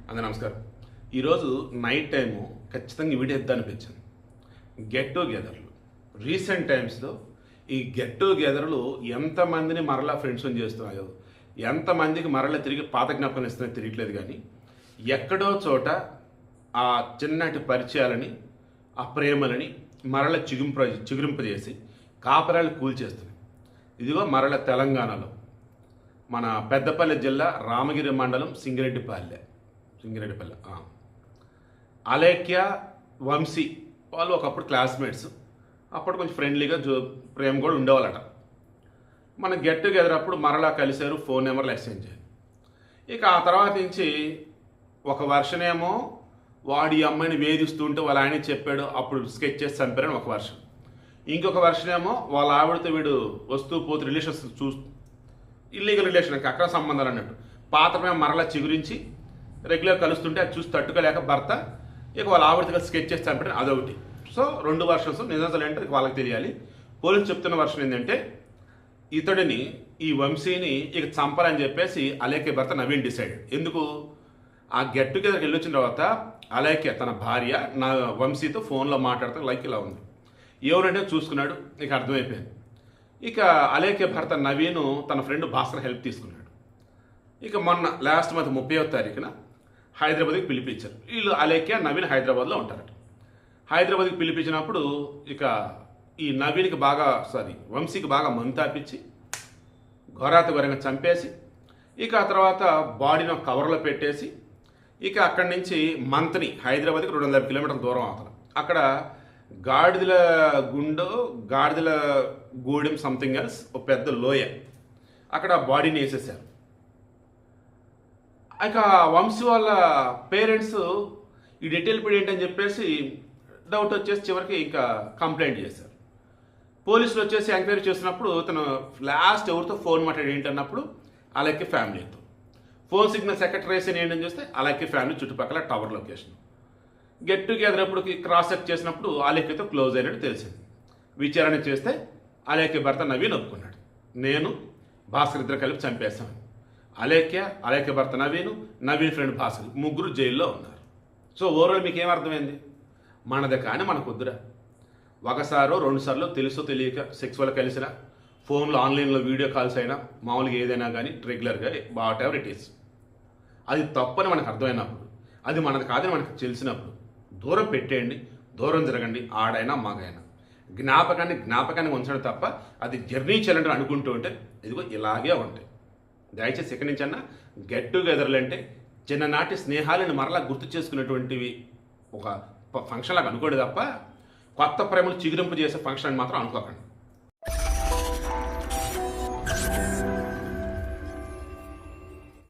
అందరూ నమస్కారం. ఈరోజు నైట్ టైము ఖచ్చితంగా ఈ వీడియో అనిపించింది. గెట్ టుగెదర్లు రీసెంట్ టైమ్స్లో ఈ గెట్ టుగెదర్లు ఎంతమందిని మరలా ఫ్రెండ్స్ని చేస్తున్నాయో, ఎంతమందికి మరలా తిరిగి పాత జ్ఞాపకం ఇస్తున్నాయో తెలియట్లేదు. కానీ ఎక్కడో చోట ఆ చిన్నటి పరిచయాలని, ఆ ప్రేమలని మరల చిగురింపజేసి కాపరాలు కూల్చేస్తున్నాయి. ఇదిగో మరల తెలంగాణలో మన పెద్దపల్లి జిల్లా రామగిరి మండలం సింగిరెడ్డిపల్లె అలేఖ్య వంశీ వాళ్ళు ఒకప్పుడు క్లాస్మేట్స్. అప్పుడు కొంచెం ఫ్రెండ్లీగా ప్రేమ కూడా ఉండేవాళ్ళట. మన గెట్ టుగెదర్ అప్పుడు మరలా కలిశారు, ఫోన్ నెంబర్లు ఎక్స్చేంజ్ అయ్యారు. ఇక ఆ తర్వాత నుంచి ఒక వర్షన్ ఏమో వాడి అమ్మాయిని వేధిస్తుంటే వాళ్ళ ఆయన చెప్పాడు, అప్పుడు స్కెచ్ చేసి చంపారని ఒక వర్షన్. ఇంకొక వర్షన్ ఏమో వాళ్ళ ఆవిడతో వీడు వస్తూ పోతూ రిలేషన్స్ ఇల్లీగల్ రిలేషన్, అక్కడ సంబంధాలు అన్నట్టు పాత ప్రేమ మరలా చిగురించి రెగ్యులర్ కలుస్తుంటే అది చూసి తట్టుకోలేక భర్త ఇక వాళ్ళ ఆవిడతో స్కెచ్ చేసి చంపడం అదొకటి. సో 2 వర్షన్స్ నిజాలు ఏంటో వాళ్ళకి తెలియాలి. పోలీసు చెప్తున్న వర్షన్ ఏంటంటే ఇతడిని, ఈ వంశీని ఇక చంపాలని చెప్పేసి అలేఖ్య భర్త నవీన్ డిసైడెడ్. ఎందుకు? ఆ గెట్ టుగెదర్కి వెళ్ళొచ్చిన తర్వాత అలేఖ్య తన భార్య నా వంశీతో ఫోన్లో మాట్లాడుతూ లైక్ ఇలా ఉంది. ఎవరంటే చూసుకున్నాడు, ఇక అర్థమైపోయింది. ఇక అలేఖ్య భర్త నవీను తన ఫ్రెండ్ భాస్కర్ హెల్ప్ తీసుకున్నాడు. ఇక మొన్న లాస్ట్ మంత్ 30వ తారీఖున హైదరాబాద్కి పిలిపించారు. వీళ్ళు అలేఖ్య నవీన్ హైదరాబాద్లో ఉంటారట. హైదరాబాద్కి పిలిపించినప్పుడు ఇక ఈ నవీన్కి వంశీకి బాగా మంతాపించి ఘోరాతఘోరంగా చంపేసి ఇక ఆ తర్వాత బాడీని ఒక కవర్లో పెట్టేసి ఇక అక్కడి నుంచి మంత్ని హైదరాబాద్కి 250 కిలోమీటర్ల దూరం అవుతారు. అక్కడ గాడిదల గూడెం సంథింగ్ ఎల్స్ ఒక పెద్ద లోయ, అక్కడ బాడీని వేసేసారు. ఇక వంశీ వాళ్ళ పేరెంట్స్ ఈ డీటెయిల్ పడి ఏంటని చెప్పేసి డౌట్ వచ్చేసి చివరికి ఇంకా కంప్లైంట్ చేశారు. పోలీసులు వచ్చేసి ఎంక్వైరీ చేసినప్పుడు తను లాస్ట్ ఎవరితో ఫోన్ మాట్లాడి ఏంటన్నప్పుడు అలాగే ఫ్యామిలీతో ఫోన్ సిగ్నల్స్ ఎక్కడ ట్రేస్ అని ఏంటని చూస్తే అలాగే ఫ్యామిలీ చుట్టుపక్కల టవర్ లొకేషన్. గెట్ టుగెదర్ అప్పుడుకి క్రాస్ చెక్ చేసినప్పుడు అలేఖ్యతో క్లోజ్ అయినట్టు తెలిసింది. విచారణ చేస్తే అలేఖ్య భర్త నవీన్ ఒప్పుకున్నాడు, నేను భాస్కర్ ఇద్దరు కలిపి చంపేస్తాను. అలేఖ్య భర్త నవీన్ ఫ్రెండ్ భాస్కర్ ముగ్గురు జైల్లో ఉన్నారు. సో ఓవరాల్ మీకు ఏమర్థమైంది? మనది కానీ మనకు వద్దురా. ఒకసారో 2 సార్లు తెలుసో తెలియక సెక్సువల్ కలిసిన ఫోన్లో ఆన్లైన్లో వీడియో కాల్స్ అయినా మామూలుగా ఏదైనా కానీ రెగ్యులర్గా వాట్ ఎవర్ ఇట్ ఈస్, అది తప్పని మనకు అర్థమైనప్పుడు, అది మనది కాదని మనకు తెలిసినప్పుడు దూరం పెట్టేయండి, దూరం జరగండి. ఆడైనా మగైనా జ్ఞాపకాన్ని ఉంచడం తప్ప అది జర్నీ చేయాలంటే అనుకుంటూ ఉంటే ఇదిగో ఇలాగే ఉంటాయి. దయచేసి ఇక్కడి నుంచి అన్నా గెట్ టుగెదర్లు అంటే చిన్ననాటి స్నేహాలను మరలా గుర్తు చేసుకునేటువంటివి ఒక ఫంక్షన్ లాగా అనుకోండి తప్ప కొత్త ప్రేమలు చిగురింపు చేసే ఫంక్షన్ అని మాత్రం అనుకోకండి.